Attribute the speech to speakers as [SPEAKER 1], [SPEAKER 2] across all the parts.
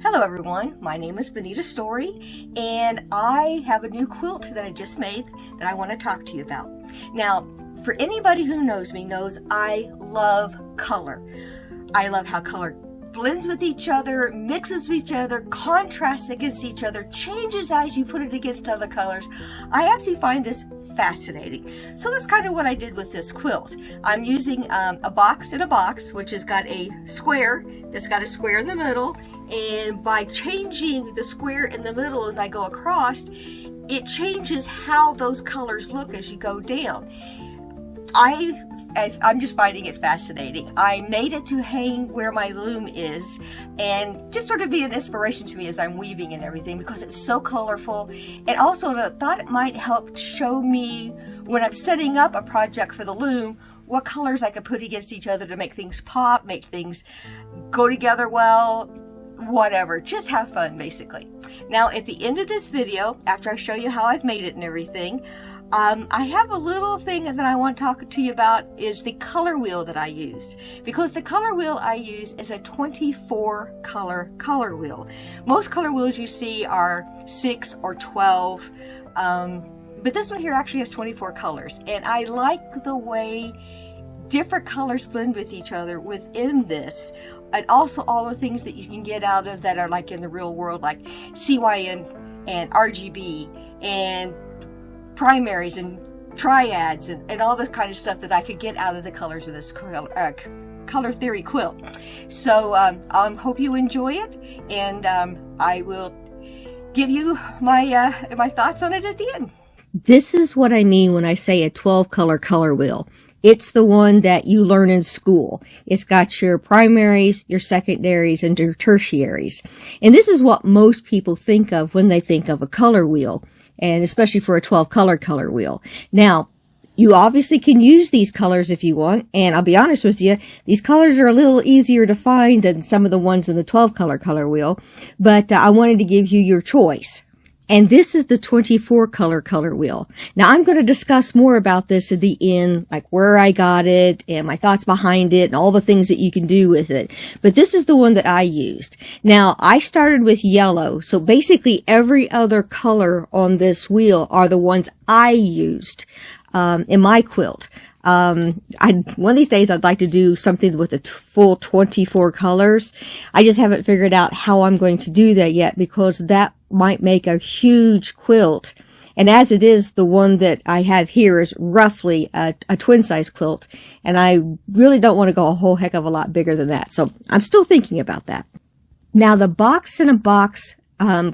[SPEAKER 1] Hello everyone, my name is Benita Story and I have a new quilt that I just made that I want to talk to you about. Now, for anybody who knows me knows I love color. I love how color blends with each other, mixes with each other, contrasts against each other, changes as you put it against other colors. I absolutely find this fascinating. So that's kind of what I did with this quilt. I'm using a box in a box, which has got a square, that's got a square in the middle, and by changing the square in the middle as I go across, it changes how those colors look as you go down. I'm just finding it fascinating. I made it to hang where my loom is and just sort of be an inspiration to me as I'm weaving and everything because it's so colorful. And also I thought it might help show me when I'm setting up a project for the loom what colors I could put against each other to make things pop, make things go together well, whatever. Just have fun basically. Now at the end of this video, after I show you how I've made it and everything, I have a little thing that I want to talk to you about is the color wheel that I used. Because the color wheel I use is a 24 color wheel. Most color wheels you see are 6 or 12, but this one here actually has 24 colors. And I like the way different colors blend with each other within this. And also all the things that you can get out of that are like in the real world, like CYN and RGB and primaries and triads and all the kind of stuff that I could get out of the colors of this Color Theory quilt. So I hope you enjoy it, and I will give you my my thoughts on it at the end.
[SPEAKER 2] This is what I mean when I say a 12 color wheel. It's the one that you learn in school. It's got your primaries, your secondaries, and your tertiaries. And this is what most people think of when they think of a color wheel, and especially for a 12 color wheel. Now, you obviously can use these colors if you want, and I'll be honest with you, these colors are a little easier to find than some of the ones in the 12 color wheel, but I wanted to give you your choice. And this is the 24 color wheel. Now I'm going to discuss more about this at the end, like where I got it and my thoughts behind it and all the things that you can do with it. But this is the one that I used. Now I started with yellow. So basically every other color on this wheel are the ones I used, in my quilt. One of these days I'd like to do something with the full 24 colors. I just haven't figured out how I'm going to do that yet because that might make a huge quilt. And as it is, the one that I have here is roughly a twin size quilt. And I really don't want to go a whole heck of a lot bigger than that. So I'm still thinking about that. Now the box in a box,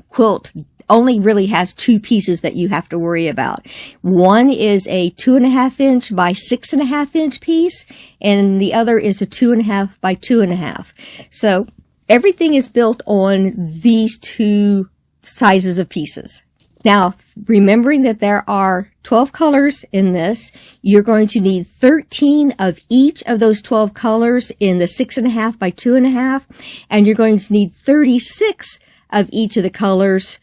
[SPEAKER 2] quilt only really has two pieces that you have to worry about. One is a 2.5 inch by 6.5 inch piece, and the other is a 2.5 by 2.5. So everything is built on these two sizes of pieces. Now, remembering that there are 12 colors in this, you're going to need 13 of each of those 12 colors in the 6.5 by 2.5, and you're going to need 36 of each of the colors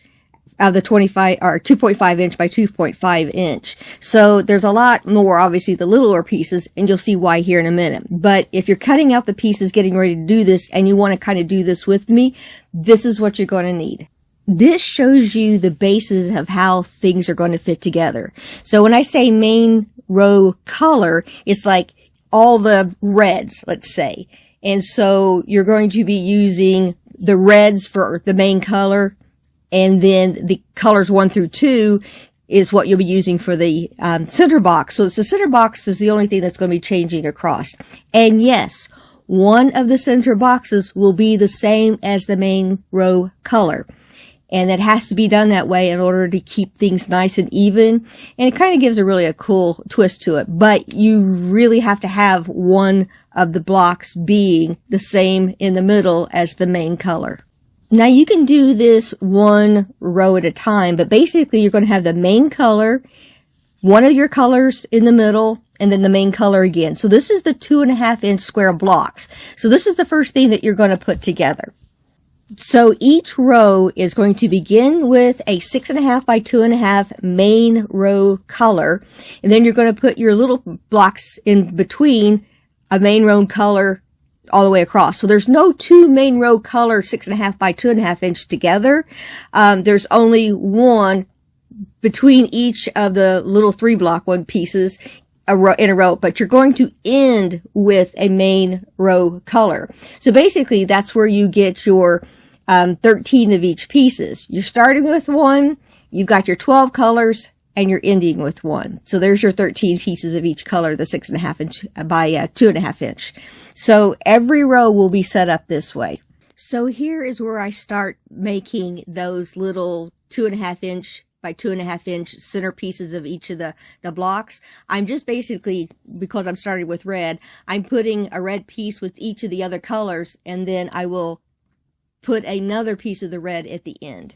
[SPEAKER 2] of the 25 or 2.5 inch by 2.5 inch. So there's a lot more, obviously the littler pieces, and you'll see why here in a minute. But if you're cutting out the pieces, getting ready to do this, and you want to kind of do this with me, this is what you're going to need. This shows you the basis of how things are going to fit together. So when I say main row color, it's like all the reds, let's say. And so you're going to be using the reds for the main color, and then the colors 1 through 2 is what you'll be using for the center box. So it's the center box is the only thing that's going to be changing across. And yes, one of the center boxes will be the same as the main row color. And it has to be done that way in order to keep things nice and even. And it kind of gives a cool twist to it. But you really have to have one of the blocks being the same in the middle as the main color. Now you can do this one row at a time, but basically you're going to have the main color, one of your colors in the middle, and then the main color again. So this is the 2.5 inch square blocks. So this is the first thing that you're going to put together. So each row is going to begin with a 6.5 by 2.5 main row color, and then you're going to put your little blocks in between a main row color all the way across. So there's no two main row color 6.5 by 2.5 inch together. There's only one between each of the little 3 block one pieces in a row, but you're going to end with a main row color. So basically that's where you get your 13 of each pieces. You're starting with one, you've got your 12 colors, and you're ending with one. So there's your 13 pieces of each color, the 6.5 inch by 2.5 inch. So every row will be set up this way. So here is where I start making those little 2.5 inch by 2.5 inch center pieces of each of the blocks. I'm just basically, because I'm starting with red, I'm putting a red piece with each of the other colors, and then I will put another piece of the red at the end.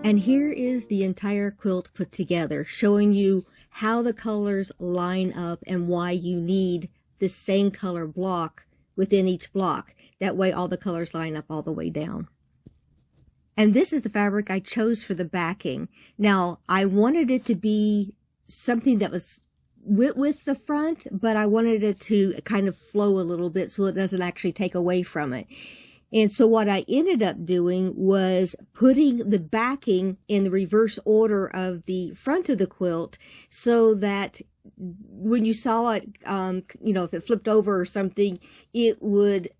[SPEAKER 2] And here is the entire quilt put together, showing you how the colors line up and why you need the same color block within each block. That way all the colors line up all the way down. And this is the fabric I chose for the backing. Now, I wanted it to be something that was with the front, but I wanted it to kind of flow a little bit so it doesn't actually take away from it. And so what I ended up doing was putting the backing in the reverse order of the front of the quilt so that when you saw it, if it flipped over or something, it would,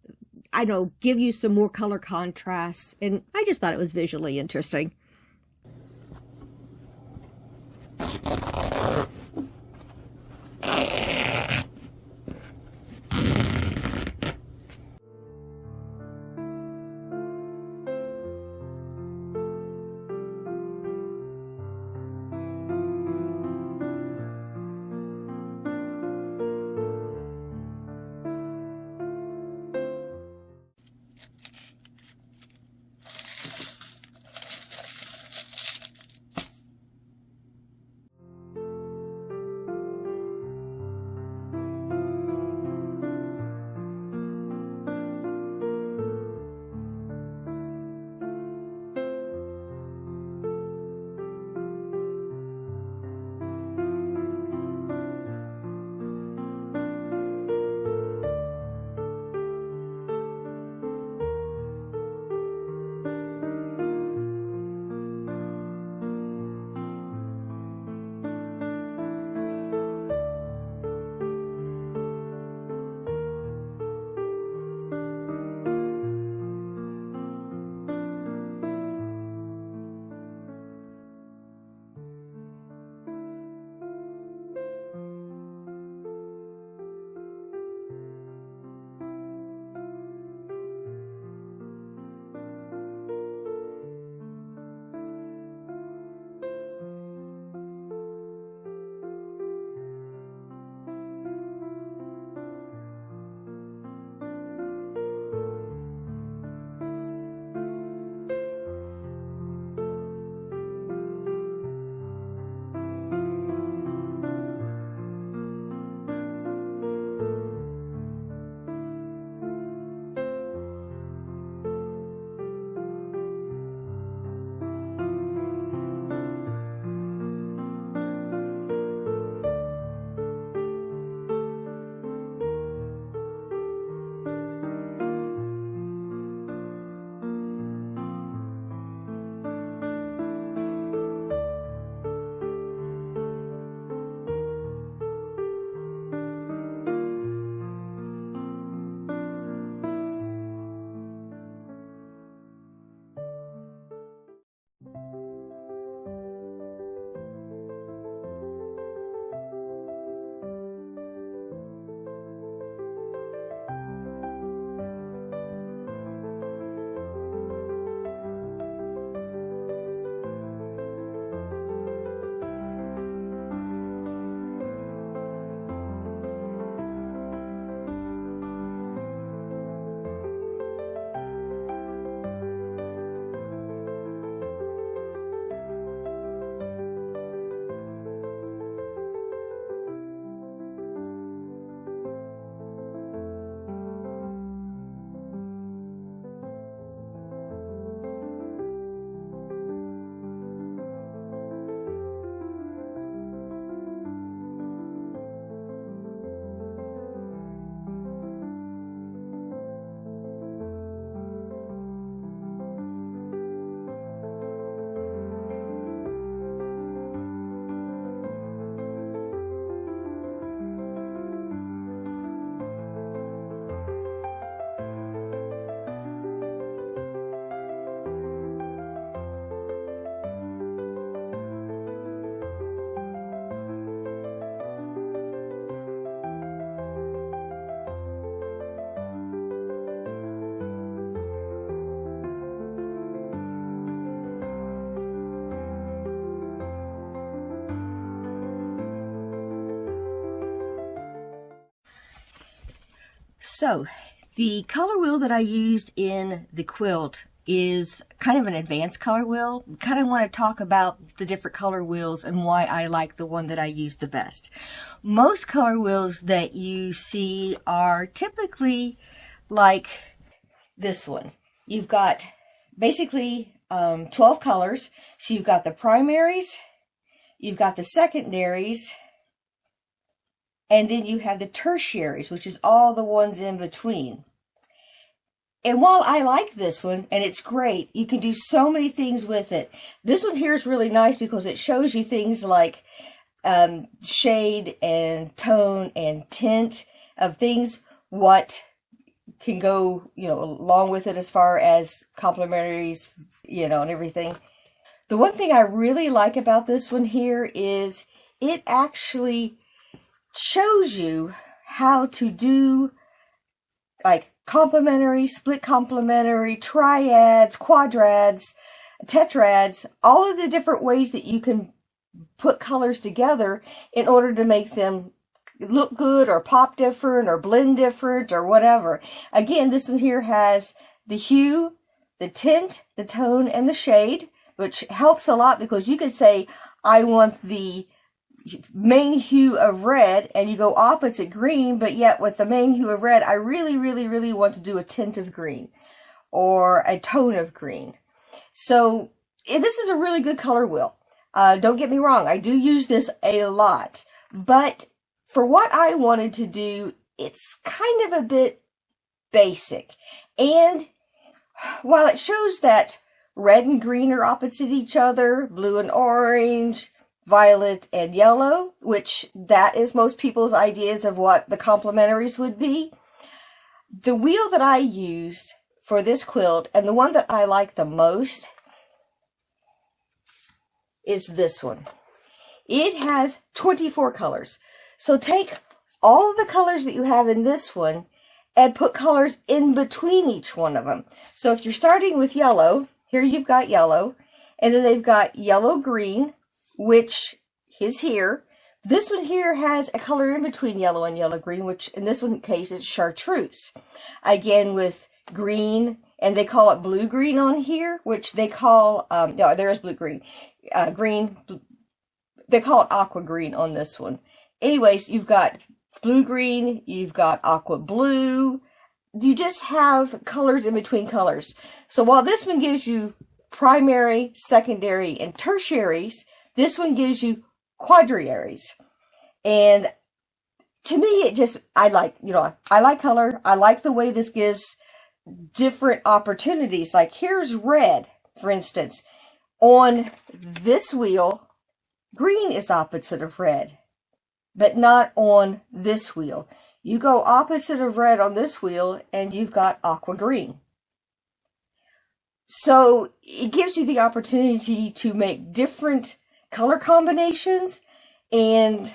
[SPEAKER 2] give you some more color contrast. And I just thought it was visually interesting.
[SPEAKER 1] So the color wheel that I used in the quilt is kind of an advanced color wheel. Kind of want to talk about the different color wheels and why I like the one that I use the best. Most color wheels that you see are typically like this one. You've got basically 12 colors. So you've got the primaries, you've got the secondaries, and then you have the tertiaries, which is all the ones in between. And while I like this one, and it's great, you can do so many things with it. This one here is really nice because it shows you things like shade and tone and tint of things, what can go, along with it as far as complementaries, and everything. The one thing I really like about this one here is it actually shows you how to do like complementary, split complementary, triads, quadrads, tetrads, all of the different ways that you can put colors together in order to make them look good or pop different or blend different or whatever. Again, this one here has the hue, the tint, the tone, and the shade, which helps a lot because you could say, I want the main hue of red, and you go opposite green, but yet with the main hue of red, I really, really, really want to do a tint of green or a tone of green. So this is a really good color wheel. Don't get me wrong, I do use this a lot, but for what I wanted to do, it's kind of a bit basic. And while it shows that red and green are opposite each other, blue and orange, violet and yellow, which that is most people's ideas of what the complementaries would be. The wheel that I used for this quilt, and the one that I like the most, is this one. It has 24 colors. So take all the colors that you have in this one and put colors in between each one of them. So if you're starting with yellow, here you've got yellow, and then they've got yellow-green, which is here. This one here has a color in between yellow and yellow-green, which in this one case is chartreuse. Again, with green, and they call it blue-green on here, which they call, no, there is blue-green. Green, they call it aqua-green on this one. Anyways, you've got blue-green, you've got aqua-blue. You just have colors in between colors. So while this one gives you primary, secondary, and tertiaries, this one gives you quadraries. And to me, I like color. I like the way this gives different opportunities. Like here's red, for instance. On this wheel, green is opposite of red, but not on this wheel. You go opposite of red on this wheel and you've got aqua green. So it gives you the opportunity to make different color combinations and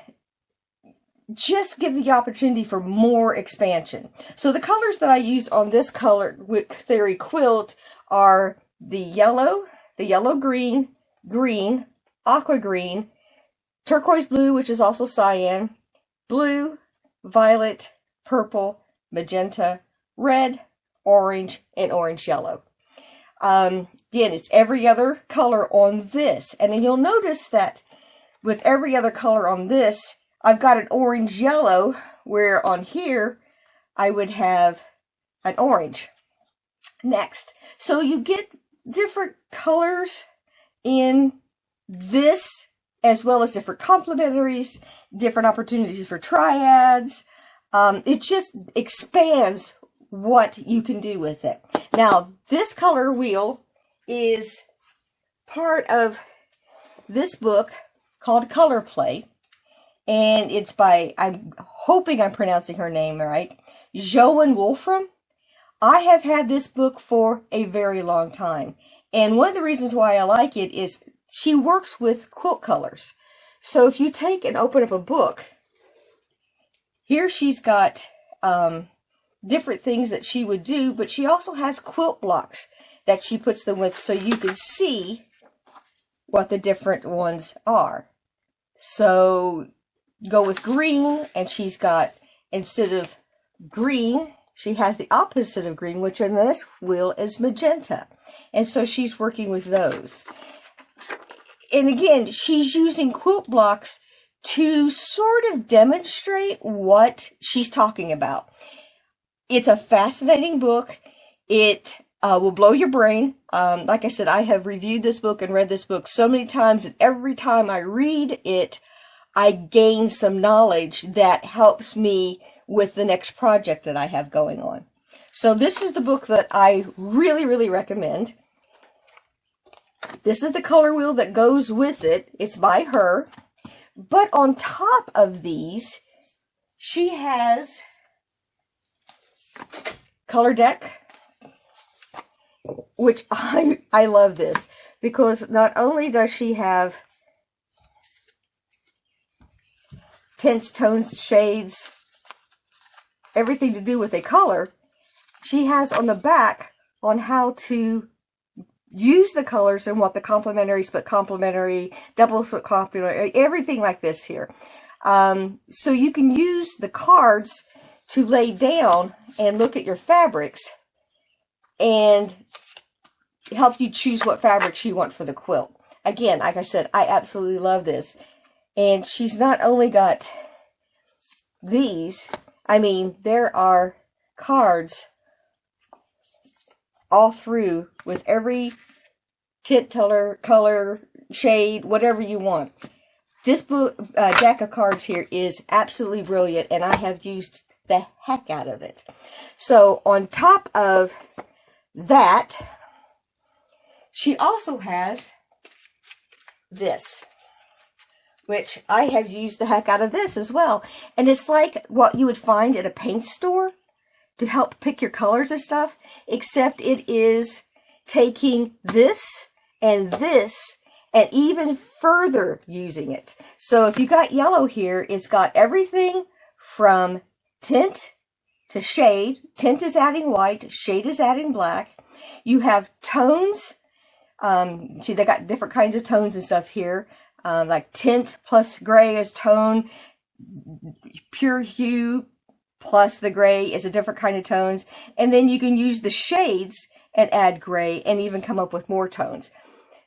[SPEAKER 1] just give the opportunity for more expansion. So the colors that I use on this Color Theory quilt are the yellow green, green, aqua green, turquoise blue, which is also cyan, blue, violet, purple, magenta, red, orange, and orange yellow. Again, it's every other color on this. And then you'll notice that with every other color on this, I've got an orange yellow, where on here, I would have an orange. Next. So you get different colors in this, as well as different complementaries, different opportunities for triads. It just expands what you can do with it. Now, this color wheel is part of this book called Color Play, and it's by, I'm hoping I'm pronouncing her name right, Joen Wolfrom. I have had this book for a very long time, and one of the reasons why I like it is she works with quilt colors. So if you take and open up a book, here she's got different things that she would do, but she also has quilt blocks that she puts them with so you can see what the different ones are. So go with green, and she's got, instead of green, she has the opposite of green, which on this wheel is magenta. And so she's working with those. And again, she's using quilt blocks to sort of demonstrate what she's talking about. It's a fascinating book. It will blow your brain. Like I said, I have reviewed this book and read this book so many times, and every time I read it, I gain some knowledge that helps me with the next project that I have going on. So this is the book that I really, really recommend. This is the color wheel that goes with it. It's by her. But on top of these, she has color deck, which I love this, because not only does she have tints, tones, shades, everything to do with a color, she has on the back on how to use the colors and what the complementary, split complementary, double split complementary, everything like this here. So you can use the cards to lay down and look at your fabrics and help you choose what fabrics you want for the quilt. Again, like I said, I absolutely love this. And she's not only got these, I mean, there are cards all through with every tint, color, shade, whatever you want. This book deck of cards here is absolutely brilliant, and I have used the heck out of it. So on top of that, she also has this, which I have used the heck out of this as well. And it's like what you would find at a paint store to help pick your colors and stuff, except it is taking this and even further using it. So if you got yellow here, it's got everything from tint to shade. Tint is adding white, shade is adding black. You have tones. See, they got different kinds of tones and stuff here. Like tint plus gray is tone. Pure hue plus the gray is a different kind of tones. And then you can use the shades and add gray and even come up with more tones.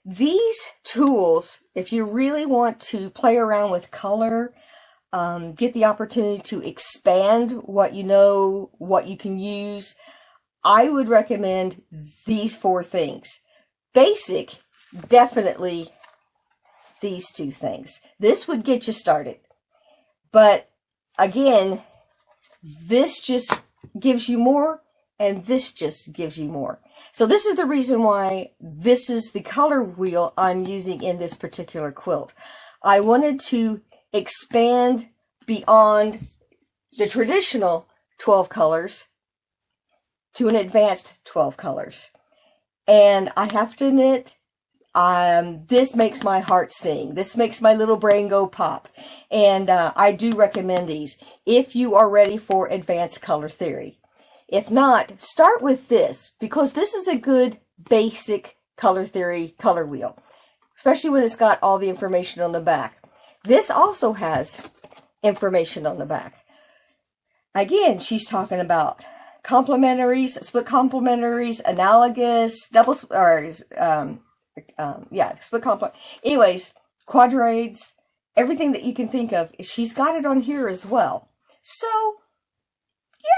[SPEAKER 1] These tools, if you really want to play around with color, get the opportunity to expand what you know, what you can use, I would recommend these 4 things. Basic, definitely these 2 things. This would get you started. But again, this just gives you more, and this just gives you more. So this is the reason why this is the color wheel I'm using in this particular quilt. I wanted to expand beyond the traditional 12 colors to an advanced 12 colors. And I have to admit, this makes my heart sing. This makes my little brain go pop. And I do recommend these if you are ready for advanced color theory. If not, start with this, because this is a good basic color theory color wheel, especially when it's got all the information on the back. This also has information on the back. Again, she's talking about complementaries, split complementaries, analogous, double, or split complement. Anyways, quadrates, everything that you can think of, she's got it on here as well. So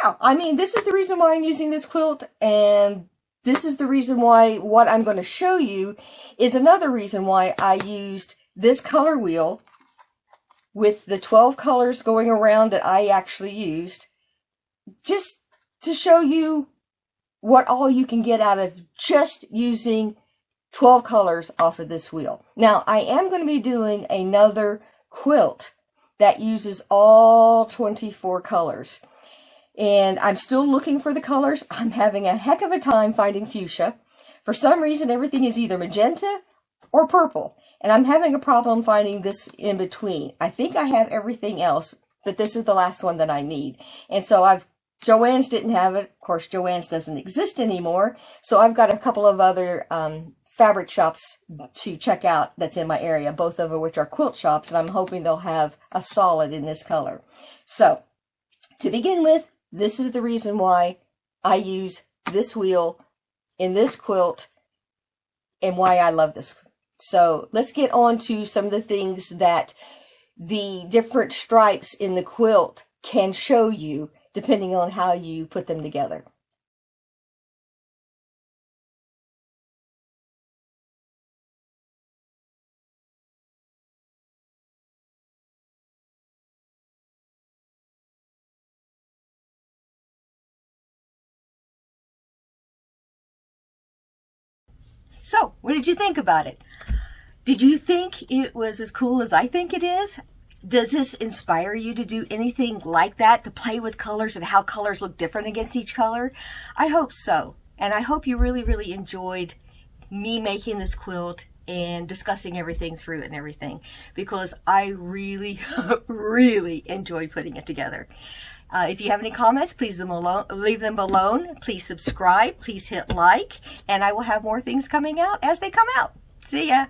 [SPEAKER 1] yeah, I mean, this is the reason why I'm using this quilt, and this is the reason why what I'm going to show you is another reason why I used this color wheel with the 12 colors going around that I actually used, just to show you what all you can get out of just using 12 colors off of this wheel. Now, I am going to be doing another quilt that uses all 24 colors. And I'm still looking for the colors. I'm having a heck of a time finding fuchsia. For some reason, everything is either magenta or purple. And I'm having a problem finding this in between. I think I have everything else, but this is the last one that I need. And so Joen's didn't have it. Of course, Joen's doesn't exist anymore. So I've got a couple of other fabric shops to check out that's in my area, both of which are quilt shops. And I'm hoping they'll have a solid in this color. So to begin with, This is the reason why I use this wheel in this quilt and why I love this. So let's get on to some of the things that the different stripes in the quilt can show you depending on how you put them together. So, what did you think about it? Did you think it was as cool as I think it is? Does this inspire you to do anything like that, to play with colors and how colors look different against each color? I hope so. And I hope you really, really enjoyed me making this quilt and discussing everything through it and everything, because I really, really enjoyed putting it together. If you have any comments, please leave them below. Please subscribe, please hit like, and I will have more things coming out as they come out. See ya!